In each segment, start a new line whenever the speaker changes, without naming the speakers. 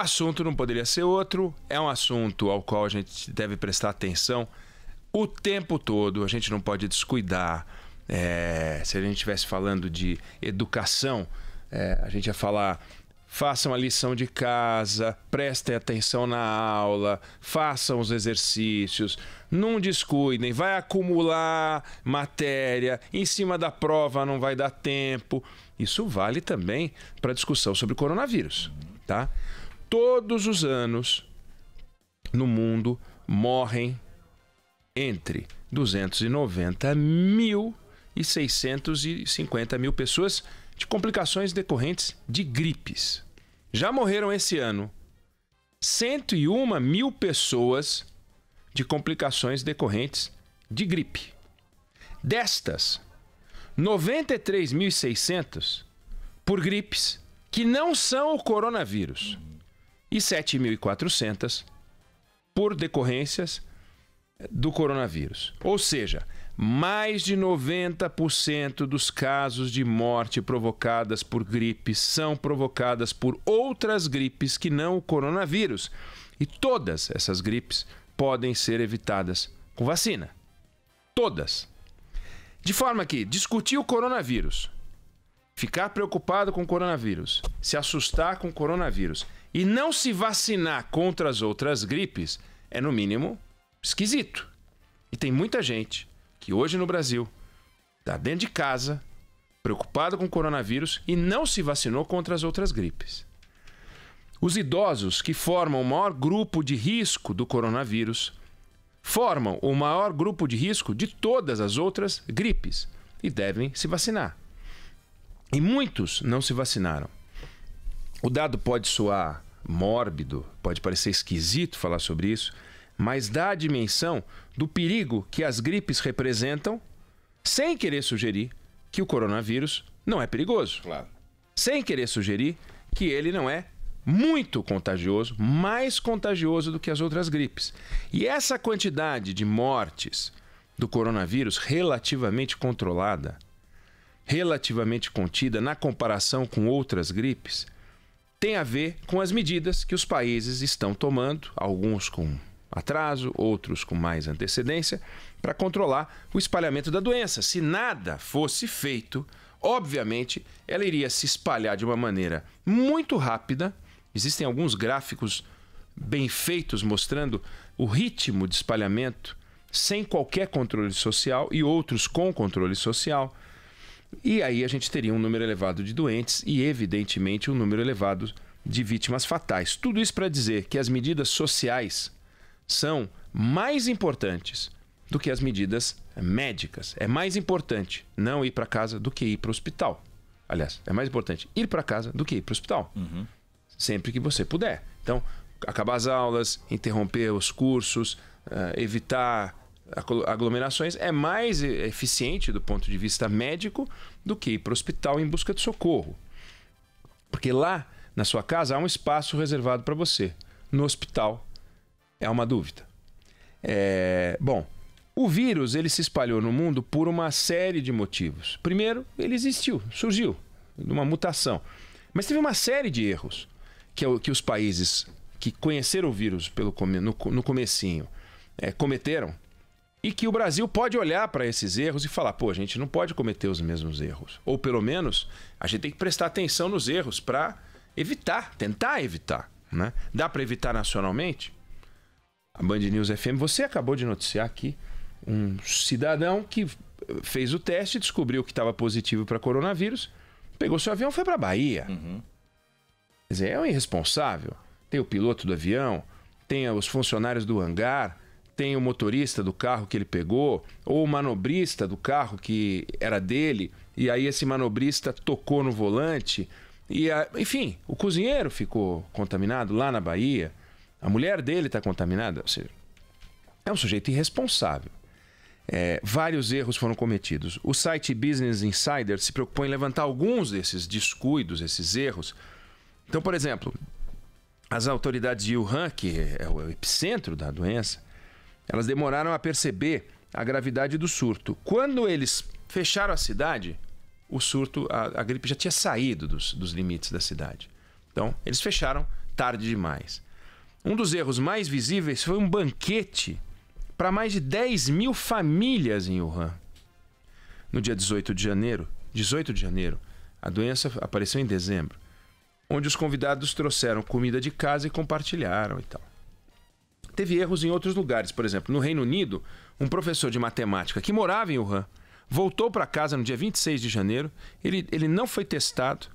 assunto não poderia ser outro, é um assunto ao qual a gente deve prestar atenção o tempo todo, a gente não pode descuidar. Se a gente estivesse falando de educação, a gente ia falar: façam a lição de casa, prestem atenção na aula, façam os exercícios, não descuidem, vai acumular matéria, em cima da prova não vai dar tempo. Isso vale também para a discussão sobre o coronavírus, tá? Todos os anos no mundo morrem entre 290 mil e 650 mil pessoas de complicações decorrentes de gripes. Já morreram esse ano 101 mil pessoas de complicações decorrentes de gripe. Destas, 93.600 por gripes que não são o coronavírus e 7.400 por decorrências do coronavírus. Ou seja, mais de 90% dos casos de morte provocadas por gripes são provocadas por outras gripes que não o coronavírus. E todas essas gripes podem ser evitadas com vacina. Todas. De forma que discutir o coronavírus, ficar preocupado com o coronavírus, se assustar com o coronavírus e não se vacinar contra as outras gripes é, no mínimo, esquisito. E tem muita gente que hoje no Brasil está dentro de casa, preocupado com o coronavírus e não se vacinou contra as outras gripes. Os idosos, que formam o maior grupo de risco do coronavírus, formam o maior grupo de risco de todas as outras gripes e devem se vacinar. E muitos não se vacinaram. O dado pode soar mórbido, pode parecer esquisito falar sobre isso, mas dá a dimensão do perigo que as gripes representam, sem querer sugerir que o coronavírus não é perigoso.
Claro.
Sem querer sugerir que ele não é muito contagioso, mais contagioso do que as outras gripes. E essa quantidade de mortes do coronavírus relativamente controlada, relativamente contida na comparação com outras gripes, tem a ver com as medidas que os países estão tomando, alguns com atraso, outros com mais antecedência, para controlar o espalhamento da doença. Se nada fosse feito, obviamente, ela iria se espalhar de uma maneira muito rápida. Existem alguns gráficos bem feitos mostrando o ritmo de espalhamento sem qualquer controle social e outros com controle social. E aí a gente teria um número elevado de doentes e, evidentemente, um número elevado de vítimas fatais. Tudo isso para dizer que as medidas sociais são mais importantes do que as medidas médicas. É mais importante não ir para casa do que ir para o hospital. Aliás, é mais importante ir para casa do que ir para o hospital. Sempre que você puder. Então, acabar as aulas, interromper os cursos, evitar aglomerações é mais eficiente do ponto de vista médico do que ir para o hospital em busca de socorro. Porque lá, na sua casa, há um espaço reservado para você. No hospital, é uma dúvida. Bom, o vírus ele se espalhou no mundo por uma série de motivos. Primeiro, ele existiu, surgiu, numa mutação. Mas teve uma série de erros que os países que conheceram o vírus no comecinho cometeram, e que o Brasil pode olhar para esses erros e falar: pô, a gente não pode cometer os mesmos erros. Ou pelo menos a gente tem que prestar atenção nos erros para evitar, tentar evitar, né? Dá para evitar nacionalmente? A Band News FM, você acabou de noticiar aqui um cidadão que fez o teste, descobriu que estava positivo para coronavírus, pegou seu avião e foi para a Bahia. Quer dizer, é um irresponsável. Tem o piloto do avião, tem os funcionários do hangar, tem o motorista do carro que ele pegou, ou o manobrista do carro que era dele, e aí esse manobrista tocou no volante, enfim, o cozinheiro ficou contaminado lá na Bahia, a mulher dele está contaminada, ou seja, é um sujeito irresponsável. Vários erros foram cometidos. O site Business Insider se preocupou em levantar alguns desses descuidos, esses erros. Então, por exemplo, as autoridades de Wuhan, que é o epicentro da doença, elas demoraram a perceber a gravidade do surto. Quando eles fecharam a cidade, o surto, a gripe já tinha saído dos limites da cidade. Então, eles fecharam tarde demais. Um dos erros mais visíveis foi um banquete para mais de 10 mil famílias em Wuhan. No dia 18 de janeiro, a doença apareceu em dezembro, onde os convidados trouxeram comida de casa e compartilharam e tal. Teve erros em outros lugares, por exemplo, no Reino Unido, um professor de matemática que morava em Wuhan voltou para casa no dia 26 de janeiro, ele não foi testado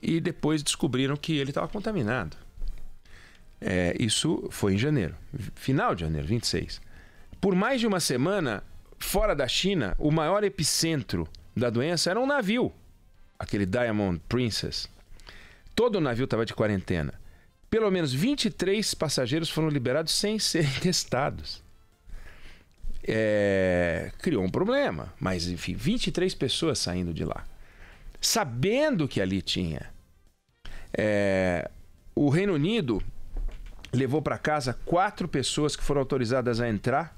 e depois descobriram que ele estava contaminado. Isso foi em janeiro, final de janeiro, 26. Por mais de uma semana, fora da China, o maior epicentro da doença era um navio, aquele Diamond Princess. Todo o navio estava de quarentena. Pelo menos 23 passageiros foram liberados sem serem testados. Criou um problema, mas enfim, 23 pessoas saindo de lá. Sabendo que ali tinha. O Reino Unido levou para casa 4 pessoas que foram autorizadas a entrar,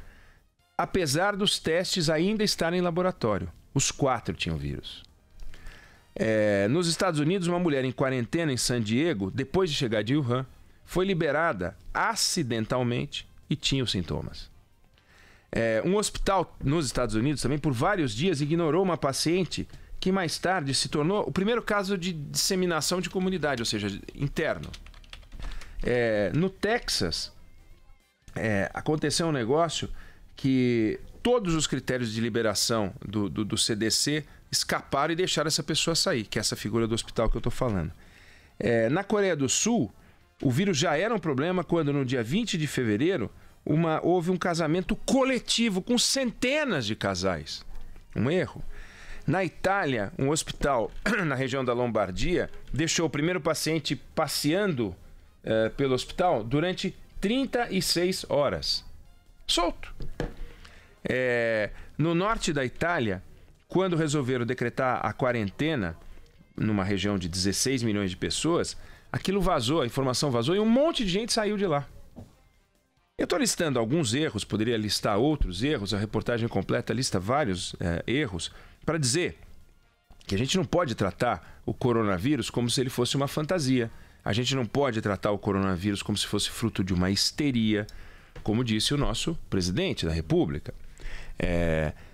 apesar dos testes ainda estarem em laboratório. Os 4 tinham vírus. Nos Estados Unidos, uma mulher em quarentena em San Diego, depois de chegar de Wuhan, foi liberada acidentalmente e tinha os sintomas. Um hospital nos Estados Unidos também, por vários dias, ignorou uma paciente que mais tarde se tornou o primeiro caso de disseminação de comunidade, ou seja, interno. No Texas, aconteceu um negócio que todos os critérios de liberação do CDC escaparam e deixaram essa pessoa sair, que é essa figura do hospital que eu estou falando. Na Coreia do Sul, o vírus já era um problema quando, no dia 20 de fevereiro, houve um casamento coletivo com centenas de casais. Um erro. Na Itália, um hospital na região da Lombardia deixou o primeiro paciente passeando pelo hospital durante 36 horas. Solto. No norte da Itália, quando resolveram decretar a quarentena numa região de 16 milhões de pessoas, aquilo vazou, a informação vazou e um monte de gente saiu de lá. Eu estou listando alguns erros, poderia listar outros erros, a reportagem completa lista vários erros, para dizer que a gente não pode tratar o coronavírus como se ele fosse uma fantasia. A gente não pode tratar o coronavírus como se fosse fruto de uma histeria, como disse o nosso presidente da República.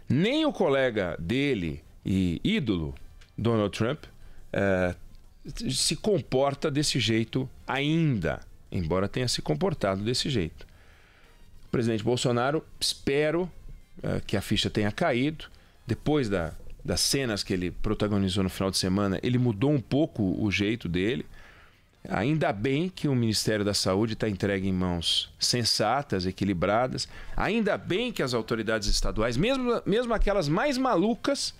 Nem o colega dele e ídolo, Donald Trump, se comporta desse jeito ainda, embora tenha se comportado desse jeito. O presidente Bolsonaro, espero que a ficha tenha caído. Depois das cenas que ele protagonizou no final de semana, ele mudou um pouco o jeito dele. Ainda bem que o Ministério da Saúde está entregue em mãos sensatas, equilibradas. Ainda bem que as autoridades estaduais, mesmo aquelas mais malucas,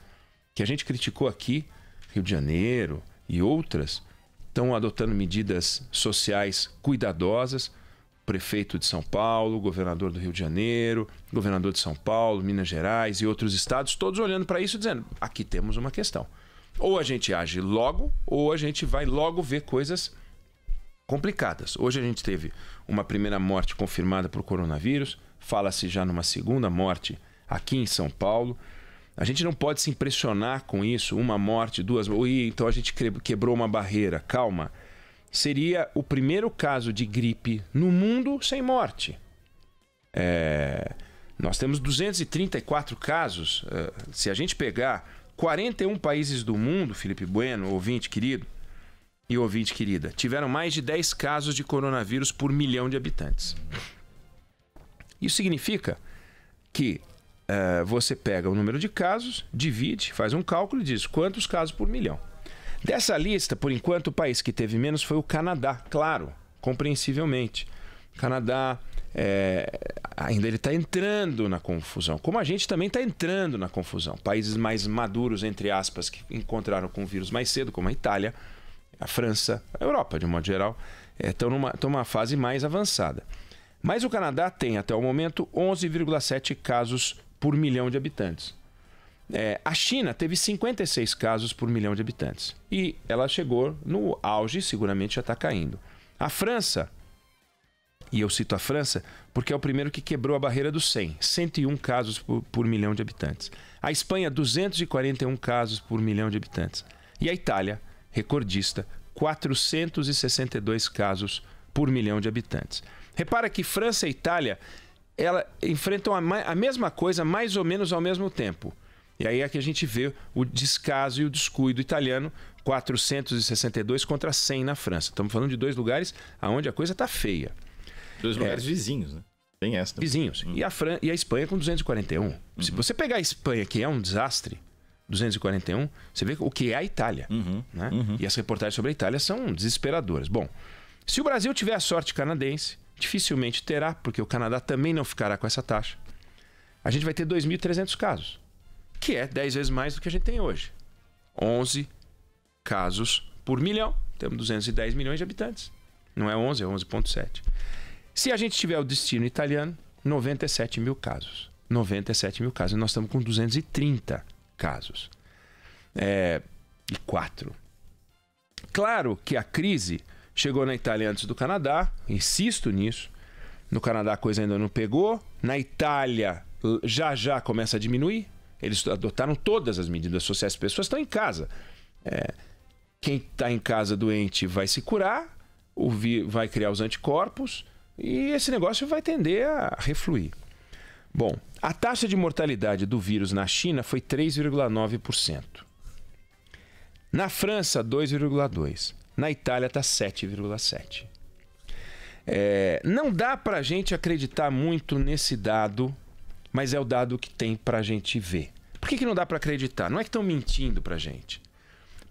que a gente criticou aqui, Rio de Janeiro e outras, estão adotando medidas sociais cuidadosas. O prefeito de São Paulo, o governador do Rio de Janeiro, o governador de São Paulo, Minas Gerais e outros estados, todos olhando para isso dizendo, aqui temos uma questão. Ou a gente age logo, ou a gente vai logo ver coisas complicadas. Hoje a gente teve uma primeira morte confirmada por coronavírus, fala-se já numa segunda morte aqui em São Paulo. A gente não pode se impressionar com isso, uma morte, duas, então a gente quebrou uma barreira. Calma. Seria o primeiro caso de gripe no mundo sem morte. Nós temos 234 casos. Se a gente pegar 41 países do mundo, Felipe Bueno, ouvinte querido e ouvinte querida, tiveram mais de 10 casos de coronavírus por milhão de habitantes. Isso significa que você pega o número de casos, divide, faz um cálculo e diz quantos casos por milhão. Dessa lista, por enquanto, o país que teve menos foi o Canadá, claro, compreensivelmente. O Canadá ainda ele está entrando na confusão, como a gente também está entrando na confusão. Países mais maduros, entre aspas, que encontraram com o vírus mais cedo, como a Itália, a França, a Europa, de um modo geral, estão numa fase mais avançada. Mas o Canadá tem, até o momento, 11,7 casos por milhão de habitantes. A China teve 56 casos por milhão de habitantes. E ela chegou no auge, seguramente já está caindo. A França, e eu cito a França porque é o primeiro que quebrou a barreira dos 101 casos por milhão de habitantes. A Espanha, 241 casos por milhão de habitantes. E a Itália, recordista, 462 casos por milhão de habitantes. Repara que França e Itália enfrentam a mesma coisa mais ou menos ao mesmo tempo. E aí é que a gente vê o descaso e o descuido italiano, 462 contra 100 na França. Estamos falando de dois lugares onde a coisa está feia.
Dois lugares vizinhos, né? Tem essa também.
Vizinhos. E a Espanha com 241. Se você pegar a Espanha, que é um desastre, 241, você vê o que é a Itália. Né? E as reportagens sobre a Itália são desesperadoras. Bom, se o Brasil tiver a sorte canadense, dificilmente terá, porque o Canadá também não ficará com essa taxa, a gente vai ter 2.300 casos, que é 10 vezes mais do que a gente tem hoje. 11 casos por milhão. Temos 210 milhões de habitantes. Não é 11, é 11,7. Se a gente tiver o destino italiano, 97 mil casos. 97 mil casos. E nós estamos com 230 casos. E 4. Claro que a crise chegou na Itália antes do Canadá. Insisto nisso. No Canadá a coisa ainda não pegou. Na Itália já começa a diminuir. Eles adotaram todas as medidas sociais. As pessoas estão em casa. Quem está em casa doente vai se curar, vai criar os anticorpos e esse negócio vai tender a refluir. Bom, a taxa de mortalidade do vírus na China foi 3,9%. Na França, 2,2%. Na Itália está 7,7%. Não dá para a gente acreditar muito nesse dado, mas é o dado que tem para a gente ver. Por que não dá para acreditar? Não é que estão mentindo para a gente.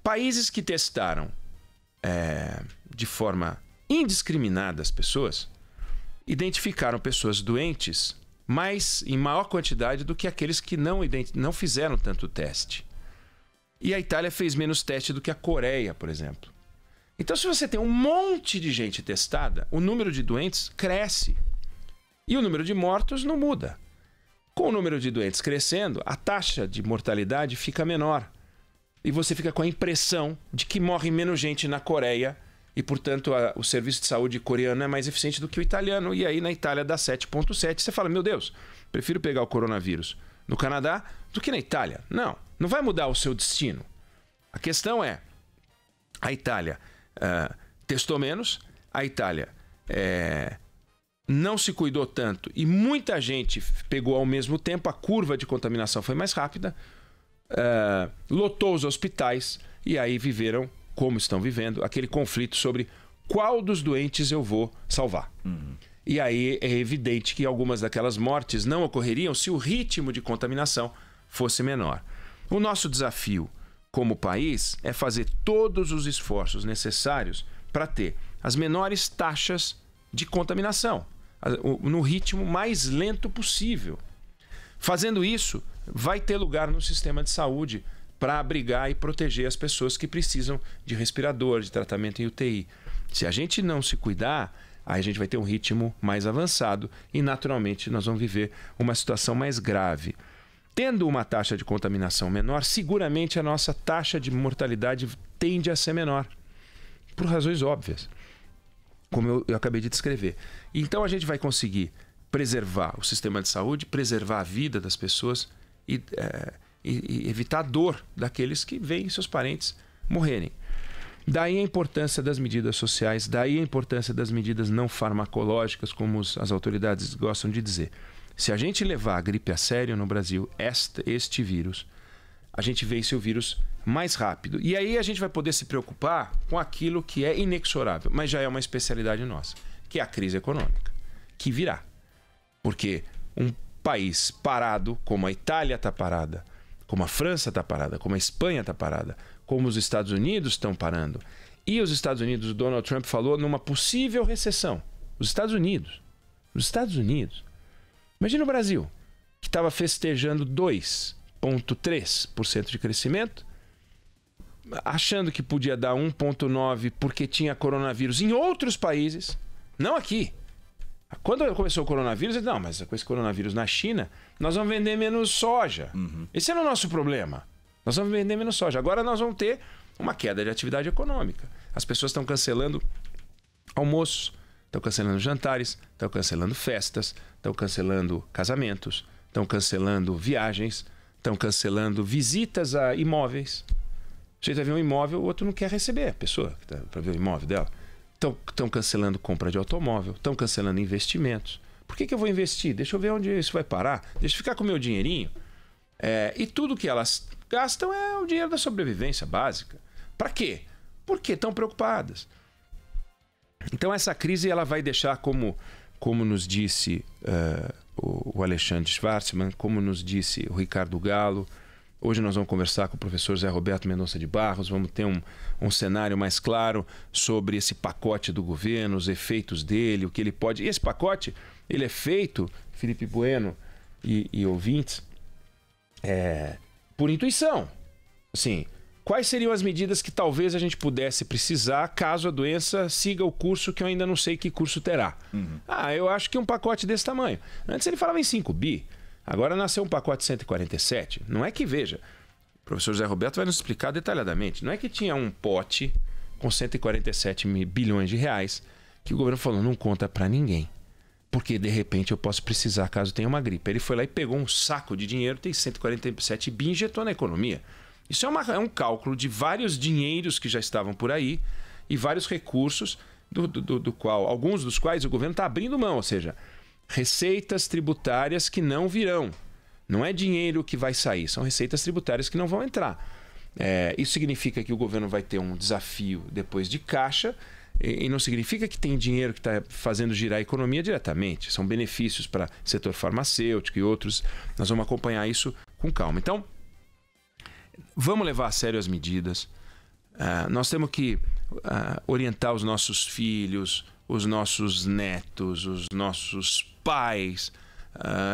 Países que testaram de forma indiscriminada as pessoas, identificaram pessoas doentes em maior quantidade do que aqueles que não fizeram tanto teste. E a Itália fez menos teste do que a Coreia, por exemplo. Então, se você tem um monte de gente testada, o número de doentes cresce. E o número de mortos não muda. Com o número de doentes crescendo, a taxa de mortalidade fica menor. E você fica com a impressão de que morre menos gente na Coreia e, portanto, o serviço de saúde coreano é mais eficiente do que o italiano. E aí, na Itália, dá 7,7. Você fala, meu Deus, prefiro pegar o coronavírus no Canadá do que na Itália. Não vai mudar o seu destino. A questão é, a Itália testou menos, a Itália não se cuidou tanto e muita gente pegou ao mesmo tempo, a curva de contaminação foi mais rápida, lotou os hospitais e aí viveram, como estão vivendo, aquele conflito sobre qual dos doentes eu vou salvar. E aí é evidente que algumas daquelas mortes não ocorreriam se o ritmo de contaminação fosse menor. O nosso desafio como país é fazer todos os esforços necessários para ter as menores taxas de contaminação, no ritmo mais lento possível. Fazendo isso, vai ter lugar no sistema de saúde para abrigar e proteger as pessoas que precisam de respirador, de tratamento em UTI. Se a gente não se cuidar, aí a gente vai ter um ritmo mais avançado e, naturalmente, nós vamos viver uma situação mais grave. Tendo uma taxa de contaminação menor, seguramente a nossa taxa de mortalidade tende a ser menor, por razões óbvias, como eu acabei de descrever. Então a gente vai conseguir preservar o sistema de saúde, preservar a vida das pessoas e evitar a dor daqueles que veem seus parentes morrerem. Daí a importância das medidas sociais, daí a importância das medidas não farmacológicas, como as autoridades gostam de dizer. Se a gente levar a gripe a sério no Brasil, este vírus, a gente vence o vírus mais rápido. E aí a gente vai poder se preocupar com aquilo que é inexorável, mas já é uma especialidade nossa, que é a crise econômica, que virá. Porque um país parado, como a Itália está parada, como a França está parada, como a Espanha está parada, como os Estados Unidos estão parando, e os Estados Unidos, o Donald Trump falou numa possível recessão. Os Estados Unidos. Imagina o Brasil, que estava festejando 2,3% de crescimento, achando que podia dar 1,9% porque tinha coronavírus em outros países, não aqui. Quando começou o coronavírus, ele disse, não, mas com esse coronavírus na China, nós vamos vender menos soja. Esse era o nosso problema. Nós vamos vender menos soja. Agora nós vamos ter uma queda de atividade econômica. As pessoas estão cancelando almoços, estão cancelando jantares, estão cancelando festas, estão cancelando casamentos, estão cancelando viagens, estão cancelando visitas a imóveis. sujeito vai ver um imóvel, o outro não quer receber a pessoa para ver o imóvel dela. Estão cancelando compra de automóvel, estão cancelando investimentos. Por que eu vou investir? Deixa eu ver onde isso vai parar. Deixa eu ficar com o meu dinheirinho. E tudo que elas gastam é o dinheiro da sobrevivência básica. Para quê? Porque estão preocupadas. Então essa crise ela vai deixar, como nos disse o Alexandre Schwartzman, como nos disse o Ricardo Galo. Hoje nós vamos conversar com o professor Zé Roberto Mendonça de Barros, vamos ter um cenário mais claro sobre esse pacote do governo, os efeitos dele, o que ele pode... E esse pacote, ele é feito, Felipe Bueno e ouvintes, por intuição. Assim, quais seriam as medidas que talvez a gente pudesse precisar caso a doença siga o curso que eu ainda não sei que curso terá? Eu acho que um pacote desse tamanho. Antes ele falava em 5 bi. Agora nasceu um pacote 147. Não é que, veja, o professor José Roberto vai nos explicar detalhadamente. Não é que tinha um pote com 147 bilhões de reais que o governo falou, não conta para ninguém. Porque, de repente, eu posso precisar caso tenha uma gripe. Ele foi lá e pegou um saco de dinheiro, tem 147 bi, injetou na economia. Isso é um cálculo de vários dinheiros que já estavam por aí e vários recursos, alguns dos quais o governo está abrindo mão, ou seja... receitas tributárias que não virão. Não é dinheiro que vai sair, são receitas tributárias que não vão entrar. Isso significa que o governo vai ter um desafio depois de caixa e não significa que tem dinheiro que está fazendo girar a economia diretamente. São benefícios para o setor farmacêutico e outros. Nós vamos acompanhar isso com calma. Então, vamos levar a sério as medidas. Nós temos que orientar os nossos filhos, os nossos netos, os nossos pais,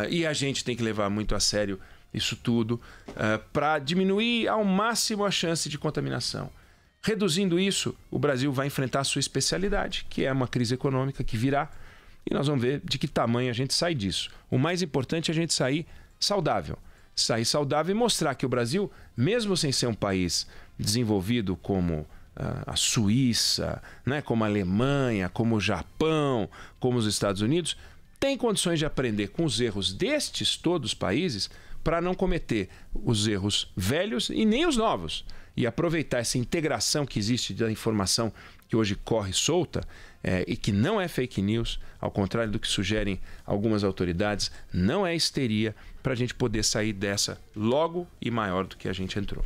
e a gente tem que levar muito a sério isso tudo para diminuir ao máximo a chance de contaminação. Reduzindo isso, o Brasil vai enfrentar a sua especialidade, que é uma crise econômica que virá, e nós vamos ver de que tamanho a gente sai disso. O mais importante é a gente sair saudável. Sair saudável e mostrar que o Brasil, mesmo sem ser um país desenvolvido como a Suíça, né, como a Alemanha, como o Japão, como os Estados Unidos, tem condições de aprender com os erros destes todos os países para não cometer os erros velhos e nem os novos. E aproveitar essa integração que existe da informação que hoje corre solta e que não é fake news, ao contrário do que sugerem algumas autoridades, não é histeria, para a gente poder sair dessa logo e maior do que a gente entrou.